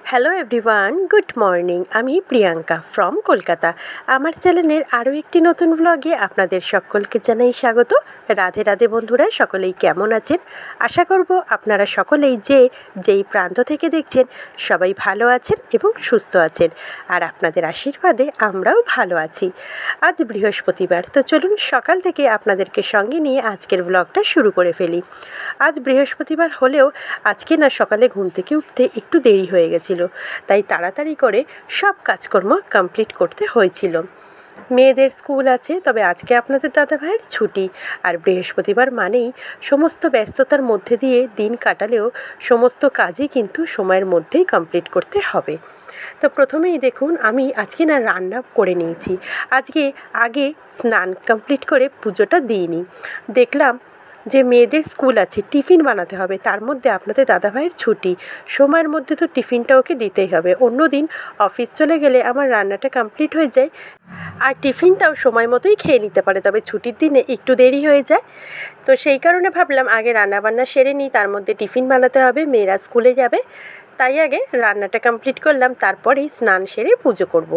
Hello everyone, good morning. আমি Priyanka from Kolkata. আমার চ্যানেলের আরও একটি নতুন ব্লগে আপনাদের সকলকে জানাই স্বাগত। রাধে রাধে বন্ধুরা, সকলেই কেমন আছেন? আশা করব আপনারা সকলেই যেই প্রান্ত থেকে দেখছেন সবাই ভালো আছেন এবং সুস্থ আছেন, আর আপনাদের আশীর্বাদে আমরাও ভালো আছি। আজ বৃহস্পতিবার, তো চলুন সকাল থেকে আপনাদেরকে সঙ্গে নিয়ে আজকের ব্লগটা শুরু করে ফেলি। আজ বৃহস্পতিবার হলেও আজকে না সকালে ঘুম থেকে উঠতে একটু দেরি হয়ে গেছিল, তাই তাড়াতাড়ি করে সব কাজকর্ম কমপ্লিট করতে হয়েছিল। মেয়েদের স্কুল আছে, তবে আজকে আপনাদের দাদাভাইয়ের ছুটি। আর বৃহস্পতিবার মানেই সমস্ত ব্যস্ততার মধ্যে দিয়ে দিন কাটালেও সমস্ত কাজই কিন্তু সময়ের মধ্যেই কমপ্লিট করতে হবে। তো প্রথমেই দেখুন, আমি আজকে না রান্না করে নিয়েছি। আজকে আগে স্নান কমপ্লিট করে পুজোটা দিইনি। দেখলাম যে মেয়েদের স্কুল আছে, টিফিন বানাতে হবে, তার মধ্যে আপনাদের দাদাভাইয়ের ছুটি, সময়ের মধ্যে তো টিফিনটা ওকে দিতেই হবে। অন্য দিন অফিস চলে গেলে আমার রান্নাটা কমপ্লিট হয়ে যায় আর টিফিনটাও সময় মতোই খেয়ে নিতে পারে, তবে ছুটির দিনে একটু দেরি হয়ে যায়। তো সেই কারণে ভাবলাম আগে রান্নাবান্না সেরে নিই, তার মধ্যে টিফিন বানাতে হবে, মেয়েরা স্কুলে যাবে, তাই আগে রান্নাটা কমপ্লিট করলাম, তারপরেই স্নান সেরে পুজো করব।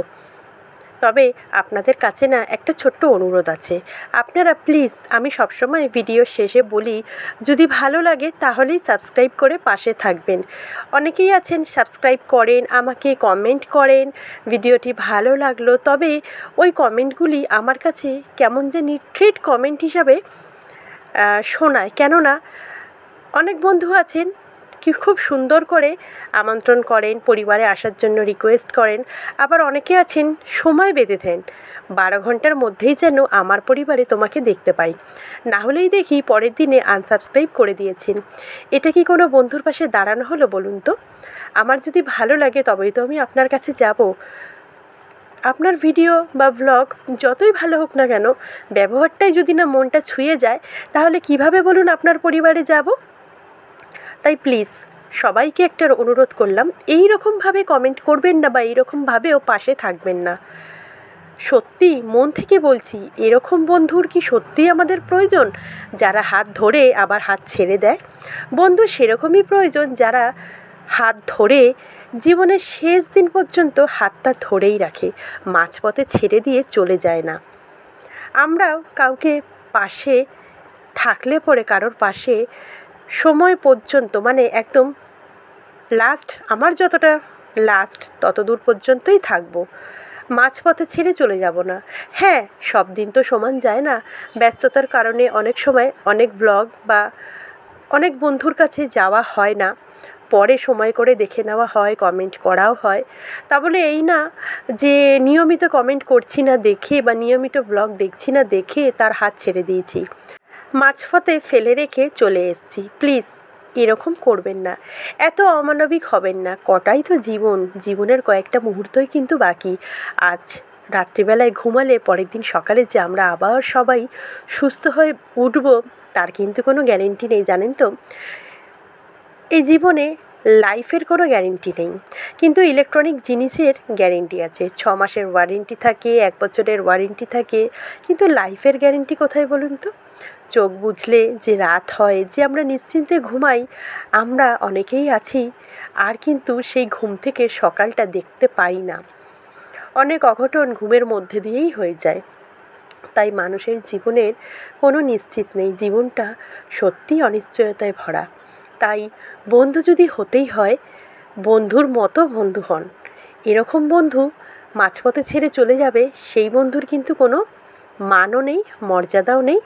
তবে আপনাদের কাছে না একটা ছোট্ট অনুরোধ আছে, আপনারা প্লিজ, আমি সবসময় ভিডিও শেষে বলি, যদি ভালো লাগে তাহলেই সাবস্ক্রাইব করে পাশে থাকবেন। অনেকেই আছেন সাবস্ক্রাইব করেন, আমাকে কমেন্ট করেন ভিডিওটি ভালো লাগলো, তবে ওই কমেন্টগুলি আমার কাছে কেমন জানি ট্রেড কমেন্ট হিসাবে শোনায়। কেননা অনেক বন্ধু আছেন কি খুব সুন্দর করে আমন্ত্রণ করেন, পরিবারে আসার জন্য রিকোয়েস্ট করেন, আবার অনেকে আছেন সময় বেঁধে দেন, 12 ঘন্টার মধ্যেই যেন আমার পরিবারে তোমাকে দেখতে পাই, না হলেই দেখি পরের দিনে আনসাবস্ক্রাইব করে দিয়েছেন। এটা কি কোনো বন্ধুর পাশে দাঁড়ানো হলো বলুন তো? আমার যদি ভালো লাগে তবেই তো আমি আপনার কাছে যাব। আপনার ভিডিও বা ব্লগ যতই ভালো হোক না কেন, ব্যবহারটাই যদি না মনটা ছুঁয়ে যায়, তাহলে কিভাবে বলুন আপনার পরিবারে যাব? তাই প্লিজ সবাইকে একটা অনুরোধ করলাম, এই রকমভাবে কমেন্ট করবেন না বা এইরকমভাবেও পাশে থাকবেন না। সত্যি মন থেকে বলছি, এরকম বন্ধুর কি সত্যিই আমাদের প্রয়োজন, যারা হাত ধরে আবার হাত ছেড়ে দেয়? বন্ধু সেরকমই প্রয়োজন যারা হাত ধরে জীবনের শেষ দিন পর্যন্ত হাতটা ধরেই রাখে, মাঝপথে ছেড়ে দিয়ে চলে যায় না। আমরাও কাউকে পাশে থাকলে পরে কারোর পাশে সময় পর্যন্ত, মানে একদম লাস্ট, আমার যতটা লাস্ট তত দূর পর্যন্তই থাকবো, মাঝপথে ছেড়ে চলে যাব না। হ্যাঁ, সব দিন তো সমান যায় না, ব্যস্ততার কারণে অনেক সময় অনেক ব্লগ বা অনেক বন্ধুর কাছে যাওয়া হয় না, পরে সময় করে দেখে নেওয়া হয়, কমেন্ট করাও হয়। তা বলে এই না যে নিয়মিত কমেন্ট করছি না দেখে বা নিয়মিত ব্লগ দেখছি না দেখে তার হাত ছেড়ে দিয়েছি, মাঝপথে ফেলে রেখে চলে এসেছি। প্লিজ এরকম করবেন না, এত অমানবিক হবেন না। কটাই তো জীবন, জীবনের কয়েকটা মুহূর্তই কিন্তু বাকি। আজ রাত্রিবেলায় ঘুমালে পরের দিন সকালে যে আমরা আবার সবাই সুস্থ হয়ে উঠব, তার কিন্তু কোনো গ্যারেন্টি নেই, জানেন তো? এই জীবনে লাইফের কোনো গ্যারেন্টি নেই, কিন্তু ইলেকট্রনিক জিনিসের গ্যারেন্টি আছে। 6 মাসের ওয়ারেন্টি থাকে, 1 বছরের ওয়ারেন্টি থাকে, কিন্তু লাইফের গ্যারেন্টি কোথায় বলুন তো? চোখ বুজলে যে রাত হয়, যে আমরা নিশ্চিন্তে ঘুমাই, আমরা অনেকেই আছি আর কিন্তু সেই ঘুম থেকে সকালটা দেখতে পাই না। অনেক অঘটন ঘুমের মধ্যে দিয়েই হয়ে যায়। তাই মানুষের জীবনের কোনো নিশ্চিত নেই, জীবনটা সত্যিই অনিশ্চয়তায় ভরা। তাই বন্ধু যদি হতেই হয়, বন্ধুর মতো বন্ধু হন। এরকম বন্ধু মাঝপথে ছেড়ে চলে যাবে, সেই বন্ধুর কিন্তু কোনো মানও নেই, মর্যাদাও নেই,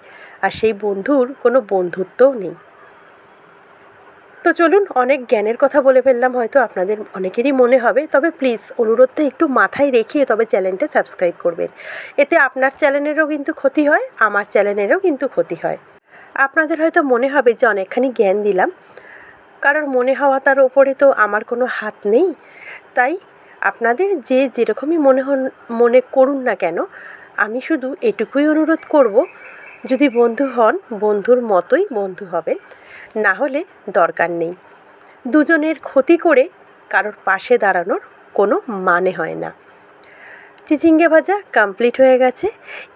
আর সেই বন্ধুর কোনো বন্ধুত্বও নেই। তো চলুন, অনেক জ্ঞানের কথা বলে ফেললাম, হয়তো আপনাদের অনেকেরই মনে হবে, তবে প্লিজ অনুরোধটা একটু মাথায় রেখে তবে চ্যানেলটা সাবস্ক্রাইব করবেন। এতে আপনার চ্যানেলেরও কিন্তু ক্ষতি হয়, আমার চ্যানেলেরও কিন্তু ক্ষতি হয়। আপনাদের হয়তো মনে হবে যে অনেকখানি জ্ঞান দিলাম, কারোর মনে হওয়া তার ওপরে তো আমার কোনো হাত নেই। তাই আপনাদের যে যেরকমই মনে করুন না কেন, আমি শুধু এটুকুই অনুরোধ করব, যদি বন্ধু হন বন্ধুর মতোই বন্ধু হবেন, না হলে দরকার নেই। দুজনের ক্ষতি করে কারোর পাশে দাঁড়ানোর কোনো মানে হয় না। চিচিঙ্গে ভাজা কমপ্লিট হয়ে গেছে।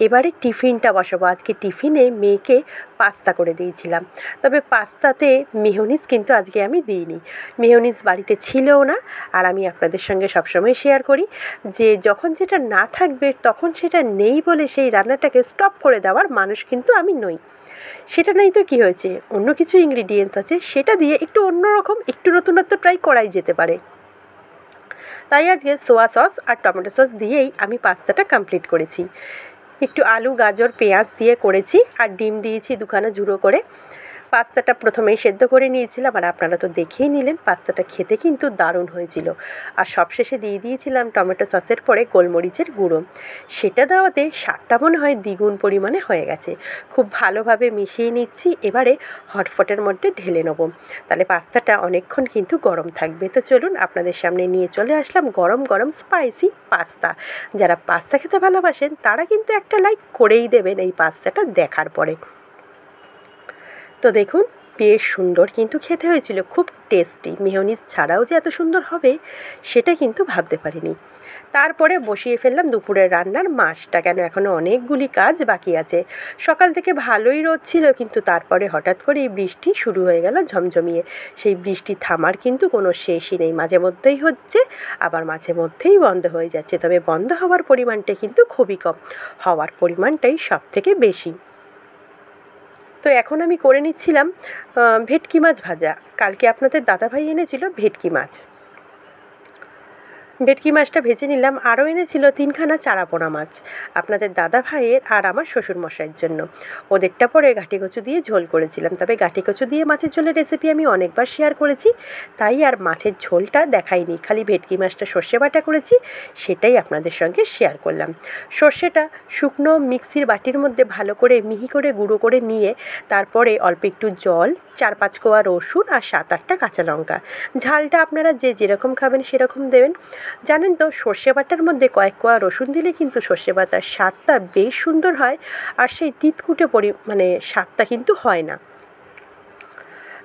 এবারে টিফিনটা বসাবো। আজকে টিফিনে মেয়েকে পাস্তা করে দিয়েছিলাম, তবে পাস্তাতে মেয়োনিজ কিন্তু আজকে আমি দিইনি। মেয়োনিজ বাড়িতে ছিলও না। আর আমি আপনাদের সঙ্গে সবসময় শেয়ার করি যে যখন যেটা না থাকবে তখন সেটা নেই বলে সেই রান্নাটাকে স্টপ করে দেওয়ার মানুষ কিন্তু আমি নই। সেটা নেই তো কী হয়েছে, অন্য কিছু ইনগ্রিডিয়েন্টস আছে, সেটা দিয়ে একটু অন্যরকম একটু নতুনত্ব ট্রাই করাই যেতে পারে। তাই আজকে সোয়া সস আর টমেটো সস দিয়েই আমি পাস্তাটা কমপ্লিট করেছি। একটু আলু, গাজর, পেঁয়াজ দিয়ে করেছি আর ডিম দিয়েছি দুখানা ঝুড়ো করে। পাস্তাটা প্রথমেই সেদ্ধ করে নিয়েছিলাম আর আপনারা তো দেখেই নিলেন পাস্তাটা খেতে কিন্তু দারুণ হয়েছিল। আর সবশেষে দিয়ে দিয়েছিলাম টমেটো সসের পরে গোলমরিচের গুঁড়ো। সেটা দেওয়াতে স্বাদটা মনে হয় দ্বিগুণ পরিমাণে হয়ে গেছে। খুব ভালোভাবে মিশিয়ে নিচ্ছি। এবারে হটপটের মধ্যে ঢেলে নেব, তাহলে পাস্তাটা অনেকক্ষণ কিন্তু গরম থাকবে। তো চলুন আপনাদের সামনে নিয়ে চলে আসলাম গরম গরম স্পাইসি পাস্তা। যারা পাস্তা খেতে ভালোবাসেন তারা কিন্তু একটা লাইক করেই দেবেন এই পাস্তাটা দেখার পরে। তো দেখুন বেশ সুন্দর কিন্তু খেতে হয়েছিল, খুব টেস্টি। মেয়োনিজ ছাড়াও যে এত সুন্দর হবে সেটা কিন্তু ভাবতে পারিনি। তারপরে বসিয়ে ফেললাম দুপুরের রান্নার মাছটা, কেন এখনও অনেকগুলি কাজ বাকি আছে। সকাল থেকে ভালোই রোদ ছিল, কিন্তু তারপরে হঠাৎ করেই বৃষ্টি শুরু হয়ে গেল ঝমঝমিয়ে। সেই বৃষ্টি থামার কিন্তু কোনো শেষই নেই, মাঝে মধ্যেই হচ্ছে আবার মাঝে মধ্যেই বন্ধ হয়ে যাচ্ছে। তবে বন্ধ হওয়ার পরিমাণটা কিন্তু খুবই কম, হওয়ার পরিমাণটাই সব থেকে বেশি। তো এখন আমি করে নিচ্ছিলাম ভেটকি মাছ ভাজা। কালকে আপনাদের দাদাভাই এনেছিল ভেটকি মাছ। ভেটকি মাছটা ভেজে নিলাম। আরও এনেছিল 3খানা চারাপোনা মাছ আপনাদের দাদা ভাইয়ের আর আমার শ্বশুরমশাইয়ের জন্য। ওদেরটা পরে ঘাটি কচু দিয়ে ঝোল করেছিলাম। তবে ঘাটি কচু দিয়ে মাছের ঝোলের রেসিপি আমি অনেকবার শেয়ার করেছি, তাই আর মাছের ঝোলটা দেখাইনি। খালি ভেটকি মাছটা সর্ষে বাটা করেছি, সেটাই আপনাদের সঙ্গে শেয়ার করলাম। সর্ষেটা শুকনো মিক্সির বাটির মধ্যে ভালো করে মিহি করে গুঁড়ো করে নিয়ে তারপরে অল্প একটু জল, 4-5 কোয়া রসুন আর 7-8টা কাঁচা লঙ্কা। ঝালটা আপনারা যে যেরকম খাবেন সেরকম দেবেন। জানেন তো সর্ষে বাটার মধ্যে কয়েক কোয়া রসুন দিলে কিন্তু সর্ষে বাটার স্বাদটা বেশ সুন্দর হয়, আর সেই তিতকুটে স্বাদটা কিন্তু হয় না।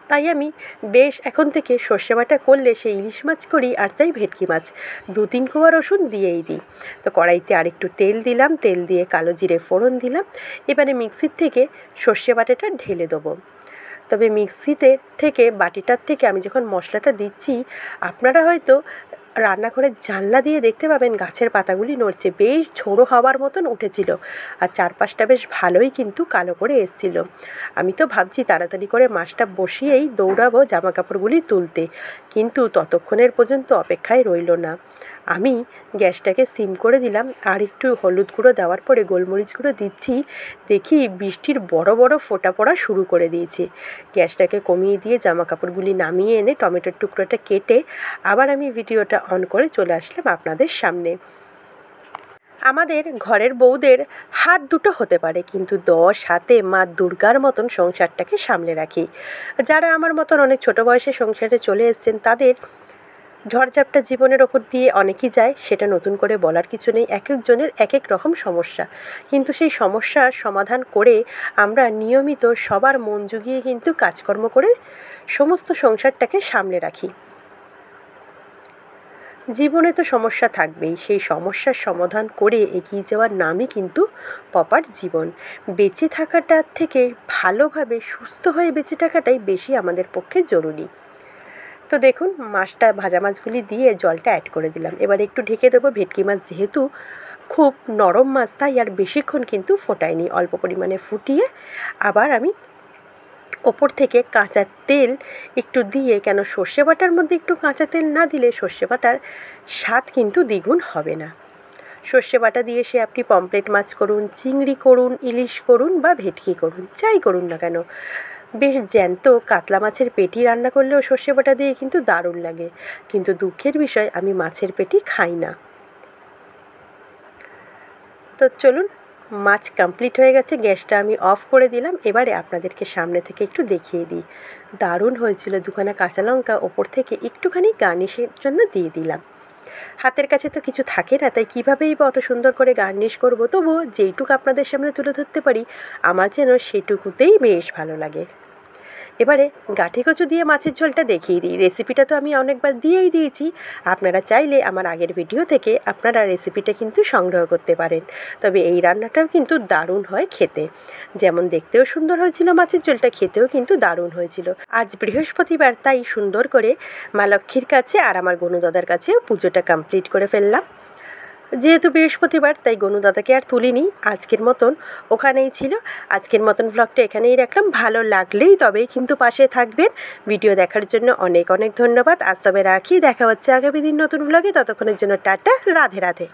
তাই আমি বেশ এখন থেকে সর্ষে বাটা করলে সেই ইলিশ মাছ করি আর চাই ভেটকি মাছ 2-3 কোয়া রসুন দিয়েই দিই। তো কড়াইতে আরেকটু তেল দিলাম, তেল দিয়ে কালো জিরে ফোড়ন দিলাম। এবারে মিক্সির থেকে সর্ষে বাটাটা ঢেলে দেবো। তবে মিক্সিতে থেকে বাটিটার থেকে আমি যখন মশলাটা দিচ্ছি, আপনারা হয়তো রান্নাঘরের জানলা দিয়ে দেখতে পাবেন গাছের পাতাগুলি নড়ছে, বেশ ঝোড়ো হওয়ার মতন উঠেছিল। আর চারপাশটা বেশ ভালোই কিন্তু কালো করে এসছিল। আমি তো ভাবছি তাড়াতাড়ি করে মাছটা বসিয়েই দৌড়াবো জামা কাপড়গুলি তুলতে, কিন্তু ততক্ষণের পর্যন্ত অপেক্ষায় রইল না। আমি গ্যাসটাকে সিম করে দিলাম আর একটু হলুদ গুঁড়ো দেওয়ার পরে গোলমরিচ গুঁড়ো দিচ্ছি। দেখি বৃষ্টির বড় বড় ফোঁটা পড়া শুরু করে দিয়েছে। গ্যাসটাকে কমিয়ে দিয়ে জামা কাপড়গুলি নামিয়ে এনে টমেটোর টুকরোটা কেটে আবার আমি ভিডিওটা অন করে চলে আসলাম আপনাদের সামনে। আমাদের ঘরের বউদের হাত দুটো হতে পারে, কিন্তু 10 হাতে মা দুর্গার মতন সংসারটাকে সামলে রাখি। যারা আমার মতন অনেক ছোটো বয়সে সংসারে চলে এসেছেন তাদের ঝড়ঝাপটা জীবনের ওপর দিয়ে অনেকেই যায়, সেটা নতুন করে বলার কিছু নেই। এক একজনের এক এক রকম সমস্যা, কিন্তু সেই সমস্যার সমাধান করে আমরা নিয়মিত সবার মন জুগিয়ে কিন্তু কাজকর্ম করে সমস্ত সংসারটাকে সামলে রাখি। জীবনে তো সমস্যা থাকবেই, সেই সমস্যার সমাধান করে এগিয়ে যাওয়ার নামই কিন্তু প্রপার জীবন। বেঁচে থাকাটার থেকে ভালোভাবে সুস্থ হয়ে বেঁচে থাকাটাই বেশি আমাদের পক্ষে জরুরি। তো দেখুন মাছটা, ভাজা মাছগুলি দিয়ে জলটা অ্যাড করে দিলাম। এবার একটু ঢেকে দেবো। ভেটকি মাছ যেহেতু খুব নরম মাছ, তাই আর বেশিক্ষণ কিন্তু ফোটাইনি, অল্প পরিমাণে ফুটিয়ে আবার আমি ওপর থেকে কাঁচা তেল একটু দিয়ে, কেন সর্ষে বাটার মধ্যে একটু কাঁচা তেল না দিলে সর্ষে বাটার স্বাদ কিন্তু দ্বিগুণ হবে না। সর্ষে বাটা দিয়ে সে আপনি পমফ্রেট মাছ করুন, চিংড়ি করুন, ইলিশ করুন বা ভেটকি করুন, যাই করুন না কেন, বেশ জ্যান্ত কাতলা মাছের পেটি রান্না করলেও সর্ষে বাটা দিয়ে কিন্তু দারুণ লাগে। কিন্তু দুঃখের বিষয় আমি মাছের পেটি খাই না। তো চলুন, মাছ কমপ্লিট হয়ে গেছে, গ্যাসটা আমি অফ করে দিলাম। এবারে আপনাদেরকে সামনে থেকে একটু দেখিয়ে দিই। দারুণ হয়েছিল। 2খানা কাঁচা লঙ্কা ওপর থেকে একটুখানি গার্নিশের জন্য দিয়ে দিলাম। হাতের কাছে তো কিছু থাকে না, তাই কীভাবেই বা অত সুন্দর করে গার্নিশ করবো, তবুও যেইটুকু আপনাদের সামনে তুলে ধরতে পারি আমার যেন সেটুকুতেই বেশ ভালো লাগে। এবারে গাঁঠি কচু দিয়ে মাছের ঝোলটা দেখিয়ে দিই। রেসিপিটা তো আমি অনেকবার দিয়েই দিয়েছি, আপনারা চাইলে আমার আগের ভিডিও থেকে আপনারা রেসিপিটা কিন্তু সংগ্রহ করতে পারেন। তবে এই রান্নাটাও কিন্তু দারুণ হয় খেতে, যেমন দেখতেও সুন্দর হয়েছিল মাছের ঝোলটা, খেতেও কিন্তু দারুণ হয়েছিল। আজ বৃহস্পতিবার, তাই সুন্দর করে মা লক্ষ্মীর কাছে আর আমার গনুদাদার কাছে পুজোটা কমপ্লিট করে ফেললাম। যেহেতু বৃহস্পতিবার তাই গনুদাদাকে আর তুলিনি, আজকের মতন ওখানেই ছিল। আজকের মতন ব্লগটা এখানেই রাখলাম। ভালো লাগলেই তবেই কিন্তু পাশে থাকবেন। ভিডিও দেখার জন্য অনেক অনেক ধন্যবাদ। আজ তবে রাখি, দেখা হচ্ছে আগামী দিন নতুন ব্লগে। ততক্ষণের জন্য টাটা, রাধে রাধে।